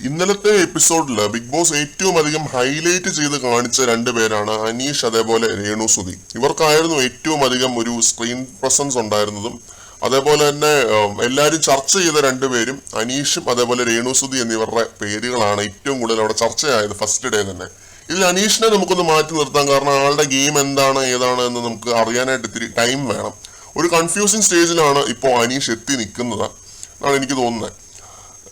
ഇന്നലത്തെ എപ്പിസോഡില് big boss ഏറ്റവും അധികം ഹൈലൈറ്റ് ചെയ്ത് കാണിച്ച രണ്ടുപേരാണ് അനീഷ് അതേപോലെ രേണുസുതി. ഇവർക്കായിരുന്നു ഏറ്റവും അധികം ഒരു സ്ക്രീൻ പ്രസൻസ് ഉണ്ടായിരുന്നതും. അതേപോലെ തന്നെ എല്ലാവരും ചർച്ച ചെയ്ത രണ്ടുപേരും അനീഷും അതേപോലെ രേണുസുതി എന്നിവരുടെ പേരുകളാണ് ഏറ്റവും കൂടുതൽ അവിടെ ചർച്ചയായത് ഫസ്റ്റ് ഡേ തന്നെ. ഇതിൽ അനീഷിനെ നമുക്കൊന്ന് മാറ്റി നിർത്താം, കാരണം ആളുടെ ഗെയിം എന്താണ് ഏതാണ് എന്ന് നമുക്ക് അറിയാനായിട്ട് ഇത്തിരി ടൈം വേണം. ഒരു കൺഫ്യൂസിങ് സ്റ്റേജിലാണ് ഇപ്പോൾ അനീഷ് എത്തി നിൽക്കുന്നത് എന്നാണ് എനിക്ക് തോന്നുന്നത്.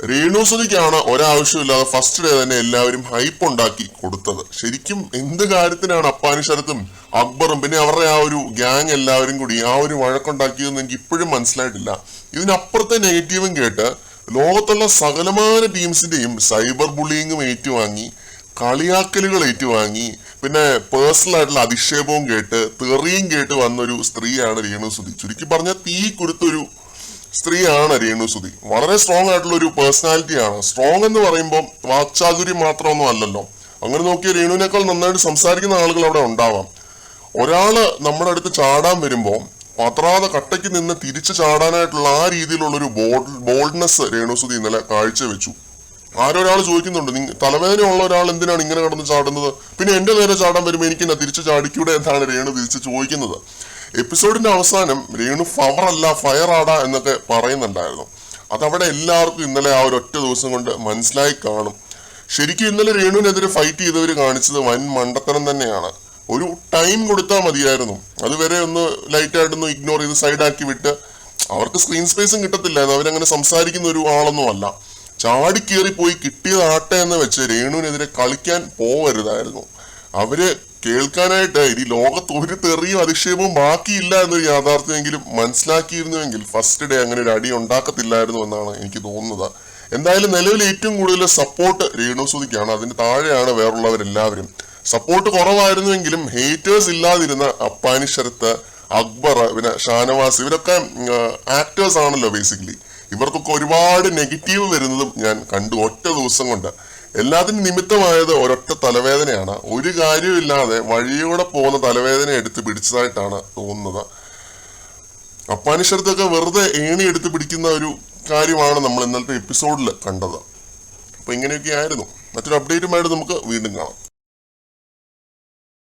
രേണുസുതിക്കാണ് ഒരാവശ്യമില്ലാതെ ഫസ്റ്റ് ഡേ തന്നെ എല്ലാവരും ഹൈപ്പ് ഉണ്ടാക്കി കൊടുത്തത്. ശരിക്കും എന്ത് കാര്യത്തിനാണ് അപ്പാനി ശരത്തും അക്ബറും പിന്നെ അവരുടെ ആ ഒരു ഗ്യാങ് എല്ലാവരും കൂടി ആ ഒരു വഴക്കുണ്ടാക്കിയതെന്ന് എനിക്ക് ഇപ്പോഴും മനസ്സിലായിട്ടില്ല. ഇതിനപ്പുറത്തെ നെഗറ്റീവും കേട്ട് ലോകത്തുള്ള സകലമാന ടീംസിന്റെയും സൈബർ ബുള്ളിങ്ങും ഏറ്റുവാങ്ങി, കളിയാക്കലുകൾ ഏറ്റുവാങ്ങി, പിന്നെ പേഴ്സണൽ ആയിട്ടുള്ള അധിക്ഷേപവും കേട്ട് തെറിയും കേട്ട് വന്നൊരു സ്ത്രീയാണ് രേണുസുതി. ചുരുക്കി പറഞ്ഞ തീ കുരുത്തൊരു സ്ത്രീയാണ് രേണുസുതി. വളരെ സ്ട്രോങ് ആയിട്ടുള്ള ഒരു പേഴ്സണാലിറ്റിയാണ്. സ്ട്രോങ് എന്ന് പറയുമ്പോൾ വാക്ചാതുര്യം മാത്രമൊന്നും അല്ലല്ലോ. അങ്ങനെ നോക്കിയ രേണുവിനേക്കാൾ നന്നായിട്ട് സംസാരിക്കുന്ന ആളുകൾ അവിടെ ഉണ്ടാവാം. ഒരാള് നമ്മുടെ അടുത്ത് ചാടാൻ വരുമ്പോൾ പത്രാതെ കട്ടയ്ക്ക് നിന്ന് തിരിച്ചു ചാടാനായിട്ടുള്ള ആ രീതിയിലുള്ള ഒരു ബോൾഡ്നെസ് രേണുസുതി ഇന്നലെ കാഴ്ചവെച്ചു. ആരൊരാൾ ചോദിക്കുന്നുണ്ട്, തലവേദന ഉള്ള ഒരാൾ എന്തിനാണ് ഇങ്ങനെ കടന്ന് ചാടുന്നത്, പിന്നെ എന്റെ നേരെ ചാടാൻ വരുമ്പോൾ എനിക്ക് എന്നാ തിരിച്ചു ചാടിക്കൂടെ എന്നാണ് രേണു തിരിച്ച് ചോദിക്കുന്നത്. എപ്പിസോഡിന്റെ അവസാനം രേണു ഫവർ അല്ല ഫയർ ആടാ എന്നൊക്കെ പറയുന്നുണ്ടായിരുന്നു. അതവിടെ എല്ലാവർക്കും ഇന്നലെ ആ ഒരു ഒറ്റ ദിവസം കൊണ്ട് മനസ്സിലായി കാണും. ശരിക്കും ഇന്നലെ രേണുവിനെതിരെ ഫൈറ്റ് ചെയ്തവർ കാണിച്ചത് വൻ മണ്ടത്തരം തന്നെയാണ്. ഒരു ടൈം കൊടുത്താൽ മതിയായിരുന്നു. അതുവരെ ഒന്ന് ലൈറ്റായിട്ടൊന്ന് ഇഗ്നോർ ചെയ്ത് സൈഡാക്കി വിട്ട് അവർക്ക് സ്ക്രീൻ സ്പേസും കിട്ടത്തില്ലായിരുന്നു. അവരങ്ങനെ സംസാരിക്കുന്ന ഒരു ആളൊന്നും അല്ല. ചാടിക്കേറി പോയി കിട്ടിയതാട്ടെ എന്ന് വെച്ച് രേണുവിനെതിരെ കളിക്കാൻ പോവരുതായിരുന്നു. അവര് കേൾക്കാനായിട്ട് ഈ ലോകത്ത് ഒരു തെറിയും അധിക്ഷേപവും ബാക്കിയില്ല എന്നൊരു യാഥാർത്ഥ്യമെങ്കിലും മനസ്സിലാക്കിയിരുന്നുവെങ്കിൽ ഫസ്റ്റ് ഡേ അങ്ങനെ ഒരു അടി ഉണ്ടാക്കത്തില്ലായിരുന്നു എന്നാണ് എനിക്ക് തോന്നുന്നത്. എന്തായാലും നിലവിൽ ഏറ്റവും കൂടുതൽ സപ്പോർട്ട് രേണുസുതിക്കാണ്. അതിന് താഴെയാണ് വേറുള്ളവരെല്ലാവരും. സപ്പോർട്ട് കുറവായിരുന്നുവെങ്കിലും ഹേറ്റേഴ്സ് ഇല്ലാതിരുന്ന അപ്പാനി ശരത്ത്, അക്ബർ, പിന്നെ ഷാനവാസ്, ഇവരൊക്കെ ആക്ടേഴ്സ് ആണല്ലോ ബേസിക്കലി. ഇവർക്കൊക്കെ ഒരുപാട് നെഗറ്റീവ് വരുന്നതും ഞാൻ കണ്ടു ഒറ്റ ദിവസം കൊണ്ട്. എല്ലാത്തിനും നിമിത്തമായത് ഒരൊറ്റ തലവേദനയാണ്. ഒരു കാര്യമില്ലാതെ വഴിയൂടെ പോകുന്ന തലവേദന എടുത്ത് പിടിച്ചതായിട്ടാണ് തോന്നുന്നത്. അപ്പാനി ശരത്തൊക്കെ വെറുതെ ഏണി എടുത്ത് പിടിക്കുന്ന ഒരു കാര്യമാണ് നമ്മൾ ഇന്നലത്തെ എപ്പിസോഡിൽ കണ്ടത്. അപ്പൊ ഇങ്ങനെയൊക്കെ ആയിരുന്നു. മറ്റൊരു അപ്ഡേറ്റുമായിട്ട് നമുക്ക് വീണ്ടും കാണാം.